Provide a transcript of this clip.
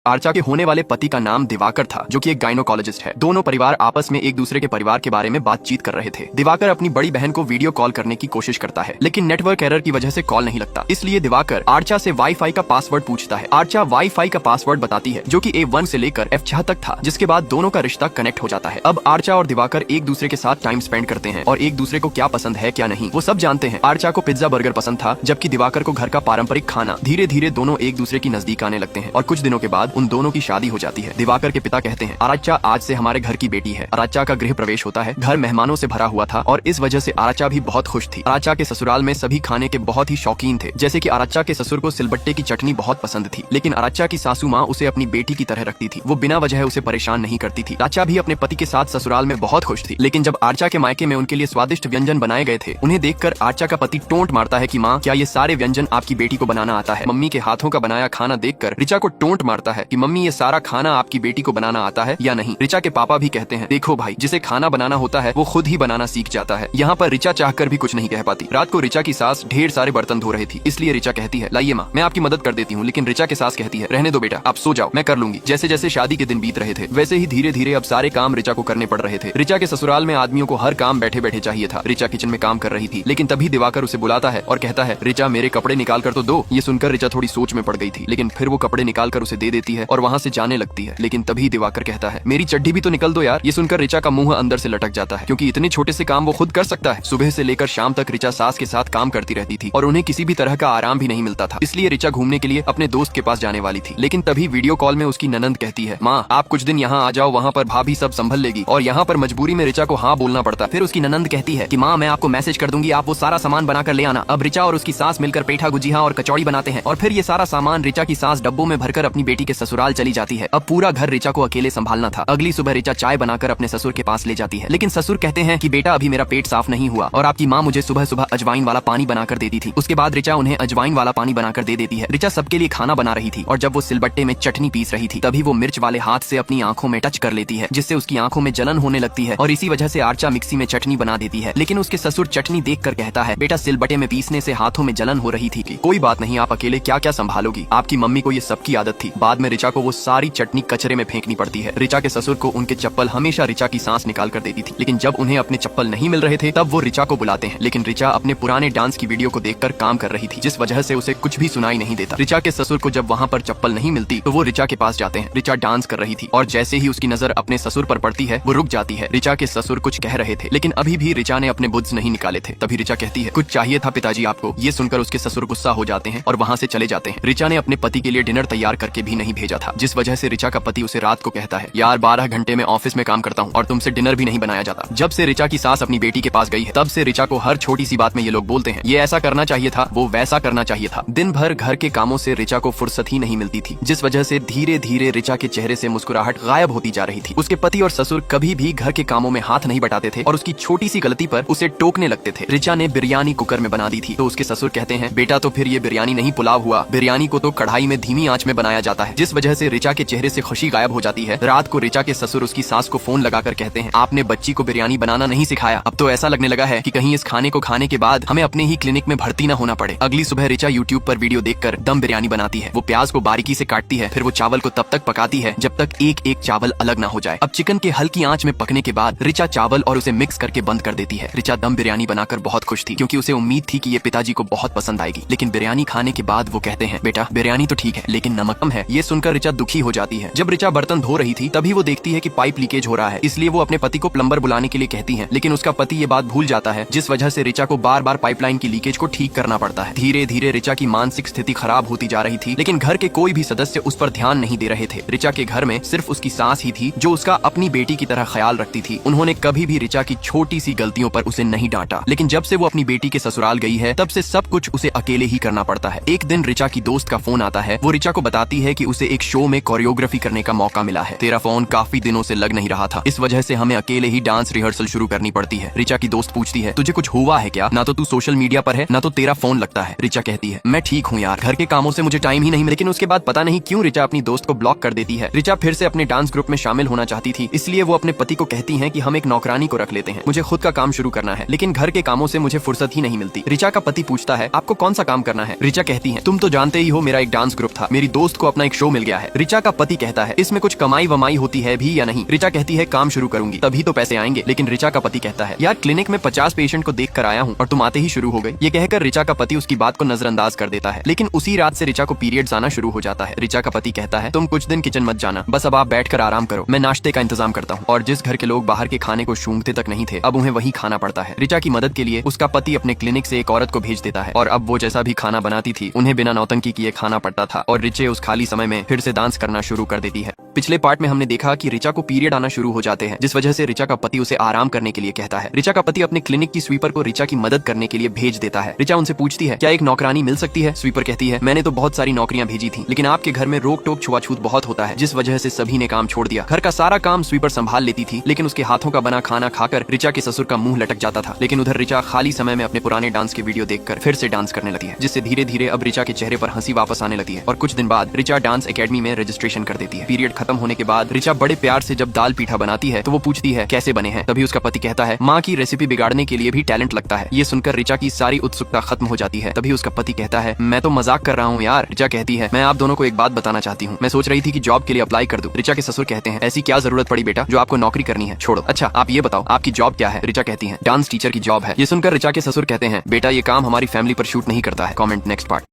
आर्चा के होने वाले पति का नाम दिवाकर था, जो कि एक गायनोकोलॉजिस्ट है। दोनों परिवार आपस में एक दूसरे के परिवार के बारे में बातचीत कर रहे थे। दिवाकर अपनी बड़ी बहन को वीडियो कॉल करने की कोशिश करता है, लेकिन नेटवर्क एरर की वजह से कॉल नहीं लगता। इसलिए दिवाकर आर्चा से वाईफाई का पासवर्ड पूछता है। आर्चा वाईफाई का पासवर्ड बताती है, जो कि A1 से लेकर F6 तक था, जिसके बाद दोनों का रिश्ता कनेक्ट हो जाता है। अब आर्चा और दिवाकर एक दूसरे के साथ टाइम स्पेंड करते हैं और एक दूसरे को क्या पसंद है क्या नहीं वो सब जानते हैं। आर्चा को पिज्जा बर्गर पसंद था, जबकि दिवाकर को घर का पारंपरिक खाना। धीरे धीरे दोनों एक दूसरे की नजदीक आने लगते हैं और कुछ दिनों के बाद उन दोनों की शादी हो जाती है। दिवाकर के पिता कहते हैं, आर्चा आज से हमारे घर की बेटी है। आर्चा का गृह प्रवेश होता है। घर मेहमानों से भरा हुआ था और इस वजह से आर्चा भी बहुत खुश थी। आर्चा के ससुराल में सभी खाने के बहुत ही शौकीन थे, जैसे कि आर्चा के ससुर को सिलबट्टे की चटनी बहुत पसंद थी, लेकिन आर्चा की सासू माँ उसे अपनी बेटी की तरह रखती थी। वो बिना वजह उसे परेशान नहीं करती थी। आर्चा भी अपने पति के साथ ससुराल में बहुत खुश थी, लेकिन जब आर्चा के मायके में उनके लिए स्वादिष्ट व्यंजन बनाए गए थे, उन्हें देखकर आर्चा का पति टोंट मारता है कि माँ, क्या ये सारे व्यंजन आपकी बेटी को बनाना आता है? मम्मी के हाथों का बनाया खाना देखकर ऋचा को टोंट मारता है कि मम्मी, ये सारा खाना आपकी बेटी को बनाना आता है या नहीं? ऋचा के पापा भी कहते हैं, देखो भाई, जिसे खाना बनाना होता है वो खुद ही बनाना सीख जाता है। यहाँ पर ऋचा चाहकर भी कुछ नहीं कह पाती। रात को ऋचा की सास ढेर सारे बर्तन धो रही थी, इसलिए ऋचा कहती है, लाइए माँ, मैं आपकी मदद कर देती हूँ। लेकिन ऋचा के सास कहती है, रहने दो बेटा, आप सो जाओ, मैं कर लूंगी। जैसे जैसे शादी के दिन बीत रहे थे, वैसे ही धीरे धीरे अब सारे काम ऋचा को करने पड़ रहे थे। ऋचा के ससुराल में आदमियों को हर काम बैठे बैठे चाहिए था। ऋचा किचन में काम कर रही थी, लेकिन तभी दिवाकर उसे बुलाता है और कहता है, ऋचा, मेरे कपड़े निकाल कर तो दो। ये सुनकर ऋचा थोड़ी सोच में पड़ गई थी, लेकिन फिर वो कपड़े निकाल कर उसे दे देती है और वहाँ से जाने लगती है। लेकिन तभी दिवाकर कहता है, मेरी चड्डी भी तो निकल दो यार। ये सुनकर ऋचा का मुंह अंदर से लटक जाता है, क्योंकि इतने छोटे से काम वो खुद कर सकता है। सुबह से लेकर शाम तक ऋचा सास के साथ काम करती रहती थी और उन्हें किसी भी तरह का आराम भी नहीं मिलता था। इसलिए ऋचा घूमने के लिए अपने दोस्त के पास जाने वाली थी, लेकिन तभी वीडियो कॉल में उसकी ननंद कहती है, माँ, आप कुछ दिन यहाँ आ जाओ, वहाँ पर भाभी सब संभल लेगी। और यहाँ पर मजबूरी में ऋचा को हाँ बोलना पड़ता। फिर उसकी ननंद कहती है कि माँ, मैं आपको मैसेज कर दूंगी, आप वो सारा सामान बनाकर ले आना। अब ऋचा और उसकी सास मिलकर पेठा, गुजिया और कचौड़ी बनाते हैं और फिर ये सारा सामान ऋचा की सास डब्बों में भरकर अपनी बेटी के ससुराल चली जाती है। अब पूरा घर ऋचा को अकेले संभालना था। अगली सुबह ऋचा चाय बनाकर अपने ससुर के पास ले जाती है, लेकिन ससुर कहते हैं कि बेटा, अभी मेरा पेट साफ नहीं हुआ और आपकी माँ मुझे सुबह सुबह अजवाइन वाला पानी बनाकर देती थी। उसके बाद ऋचा उन्हें अजवाइन वाला पानी बनाकर दे देती है। ऋचा सबके लिए खाना बना रही थी और जब वो सिलबट्टे में चटनी पीस रही थी, तभी वो मिर्च वाले हाथ से अपनी आंखों में टच कर लेती है, जिससे उसकी आंखों में जलन होने लगती है और इसी वजह से आर्चा मिक्सी में चटनी बना देती है। लेकिन उसके ससुर चटनी देखकर कहता है, बेटा, सिलबट्टे में पीसने से हाथों में जलन हो रही थी, कोई बात नहीं, आप अकेले क्या क्या संभालोगी, आपकी मम्मी को ये सबकी आदत थी। बाद में ऋचा को वो सारी चटनी कचरे में फेंकनी पड़ती है। ऋचा के ससुर को उनके चप्पल हमेशा ऋचा की सांस निकाल कर देती थी, लेकिन जब उन्हें अपने चप्पल नहीं मिल रहे थे, तब वो ऋचा को बुलाते हैं। लेकिन ऋचा अपने पुराने डांस की वीडियो को देखकर काम कर रही थी, जिस वजह से उसे कुछ भी सुनाई नहीं देता। ऋचा के ससुर को जब वहाँ पर चप्पल नहीं मिलती, तो वो ऋचा के पास जाते हैं। ऋचा डांस कर रही थी और जैसे ही उसकी नजर अपने ससुर पर पड़ती है, वो रुक जाती है। ऋचा के ससुर कुछ कह रहे थे, लेकिन अभी भी ऋचा ने अपने बुद्स नहीं निकाले थे। तभी ऋचा कहती है, कुछ चाहिए था पिताजी आपको? ये सुनकर उसके ससुर गुस्सा हो जाते हैं और वहाँ से चले जाते हैं। ऋचा ने अपने पति के लिए डिनर तैयार करके भी नहीं भेजा था, जिस वजह से ऋचा का पति उसे रात को कहता है, यार 12 घंटे में ऑफिस में काम करता हूँ और तुमसे डिनर भी नहीं बनाया जाता। जब से ऋचा की सास अपनी बेटी के पास गई है, तब से ऋचा को हर छोटी सी बात में ये लोग बोलते हैं, ये ऐसा करना चाहिए था, वो वैसा करना चाहिए था। दिन भर घर के कामों से ऋचा को फुर्सत ही नहीं मिलती थी, जिस वजह से धीरे धीरे ऋचा के चेहरे से मुस्कुराहट गायब होती जा रही थी। उसके पति और ससुर कभी भी घर के कामों में हाथ नहीं बटाते थे और उसकी छोटी सी गलती पर उसे टोकने लगते थे। ऋचा ने बिरयानी कुकर में बना दी थी, तो उसके ससुर कहते हैं, बेटा, तो फिर ये बिरयानी नहीं पुलाव हुआ, बिरयानी को तो कढ़ाई में धीमी आंच में बनाया जाता है। जिस वजह से ऋचा के चेहरे से खुशी गायब हो जाती है। रात को ऋचा के ससुर उसकी सास को फोन लगाकर कहते हैं, आपने बच्ची को बिरयानी बनाना नहीं सिखाया। अब तो ऐसा लगने लगा है कि कहीं इस खाने को खाने के बाद हमें अपने ही क्लिनिक में भर्ती न होना पड़े। अगली सुबह ऋचा यूट्यूब पर वीडियो देखकर दम बिरयानी बनाती है। वो प्याज को बारीकी से काटती है, फिर वो चावल को तब तक पकाती है जब तक एक एक चावल अलग ना हो जाए। अब चिकन के हल्की आंच में पकने के बाद ऋचा चावल और उसे मिक्स करके बंद कर देती है। ऋचा दम बिरयानी बनाकर बहुत खुश थी, क्योंकि उसे उम्मीद थी कि ये पिताजी को बहुत पसंद आएगी। लेकिन बिरयानी खाने के बाद वो कहते हैं, बेटा, बिरयानी तो ठीक है, लेकिन नमक कम है। ये सुनकर ऋचा दुखी हो जाती है। जब ऋचा बर्तन धो रही थी, तभी वो देखती है कि पाइप लीकेज हो रहा है, इसलिए वो अपने पति को प्लम्बर बुलाने के लिए कहती है, लेकिन उसका पति ये बात भूल जाता है, जिस वजह से ऋचा को बार बार पाइपलाइन की लीकेज को ठीक करना पड़ता है। धीरे धीरे ऋचा की मानसिक स्थिति खराब होती जा रही थी, लेकिन घर के कोई भी सदस्य उस पर ध्यान नहीं दे रहे थे। ऋचा के घर में सिर्फ उसकी सास ही थी, जो उसका अपनी बेटी की तरह ख्याल रखती थी। उन्होंने कभी भी ऋचा की छोटी सी गलतियों पर उसे नहीं डांटा, लेकिन जब से वो अपनी बेटी के ससुराल गई है, तब से सब कुछ उसे अकेले ही करना पड़ता है। एक दिन ऋचा की दोस्त का फोन आता है। वो ऋचा को बताती है कि उसे एक शो में कोरियोग्राफी करने का मौका मिला है। तेरा फोन काफी दिनों से लग नहीं रहा था, इस वजह से हमें अकेले ही डांस रिहर्सल शुरू करनी पड़ती है। ऋचा की दोस्त पूछती है, तुझे कुछ हुआ है क्या? ना तो तू सोशल मीडिया पर है, ना तो तेरा फोन लगता है। ऋचा कहती है, मैं ठीक हूँ यार, घर के कामों से मुझे टाइम ही नहीं। लेकिन उसके बाद पता नहीं क्यों ऋचा अपनी दोस्त को ब्लॉक कर देती है। ऋचा फिर से अपने डांस ग्रुप में शामिल होना चाहती थी, इसलिए वो अपने पति को कहती है कि हम एक नौकरानी को रख लेते हैं, मुझे खुद का काम शुरू करना है, लेकिन घर के कामों से मुझे फुर्सत ही नहीं मिलती। ऋचा का पति पूछता है, आपको कौन सा काम करना है? ऋचा कहती है, तुम तो जानते ही हो, मेरा एक डांस ग्रुप था, मेरी दोस्त को अपना एक शो मिल गया है। रिचा का पति कहता है इसमें कुछ कमाई वमाई होती है भी या नहीं। रिचा कहती है काम शुरू करूंगी तभी तो पैसे आएंगे। लेकिन रिचा का पति कहता है यार क्लिनिक में 50 पेशेंट को देख कर आया हूँ और तुम आते ही शुरू हो गई। ये कहकर रिचा का पति उसकी बात को नजरअंदाज कर देता है। लेकिन उसी रात से रिचा को पीरियड्स आना शुरू हो जाता है। रिचा का पति कहता है तुम कुछ दिन किचन मत जाना, बस अब आप बैठकर आराम करो, मैं नाश्ते का इंतजाम करता हूँ। और जिस घर के लोग बाहर के खाने को सूंघते तक नहीं थे अब उन्हें वही खाना पड़ता है। रिचा की मदद के लिए उसका पति अपने क्लिनिक से एक औरत को भेज देता है और अब वो जैसा भी खाना बनाती थी उन्हें बिना नौटंकी किए खाना पड़ता था और रिचे उस खाली समय में फिर से डांस करना शुरू कर देती है। पिछले पार्ट में हमने देखा कि रिचा को पीरियड आना शुरू हो जाते हैं जिस वजह से रिचा का पति उसे आराम करने के लिए कहता है। रिचा का पति अपने क्लिनिक की स्वीपर को रिचा की मदद करने के लिए भेज देता है। रिचा उनसे पूछती है क्या एक नौकरानी मिल सकती है। स्वीपर कहती है मैंने तो बहुत सारी नौकरियां भेजी थी लेकिन आपके घर में रोक टोक छुआछूत बहुत होता है जिस वजह से सभी ने काम छोड़ दिया। घर का सारा काम स्वीपर संभाल लेती थी लेकिन उसके हाथों का बना खाना खाकर रिचा के ससुर का मुंह लटक जाता था। लेकिन उधर रिचा खाली समय में अपने पुराने डांस के वीडियो देखकर फिर से डांस करने लगती है जिससे धीरे धीरे अब रिचा के चेहरे पर हंसी वापस आने लगती है। और कुछ दिन बाद रिचा डांस एकेडमी में रजिस्ट्रेशन कर देती है। पीरियड खत्म होने के बाद रिचा बड़े प्यार से जब दाल पीठा बनाती है तो वो पूछती है कैसे बने हैं। तभी उसका पति कहता है माँ की रेसिपी बिगाड़ने के लिए भी टैलेंट लगता है। ये सुनकर रिचा की सारी उत्सुकता खत्म हो जाती है। तभी उसका पति कहता है मैं तो मजाक कर रहा हूँ यार। रिचा कहती है मैं आप दोनों को एक बात बताना चाहती हूँ, मैं सोच रही थी कि जॉब के लिए अप्लाई कर दूं। रिचा के ससुर कहते हैं ऐसी क्या जरूरत पड़ी बेटा जो आपको नौकरी करनी है, छोड़ो। अच्छा आप ये बताओ आपकी जॉब क्या है। रिचा कहती है डांस टीचर की जॉब है। ये सुनकर रिचा के ससुर कहते हैं बेटा ये काम हमारी फैमिली पर शूट नहीं करता है। Comment next part.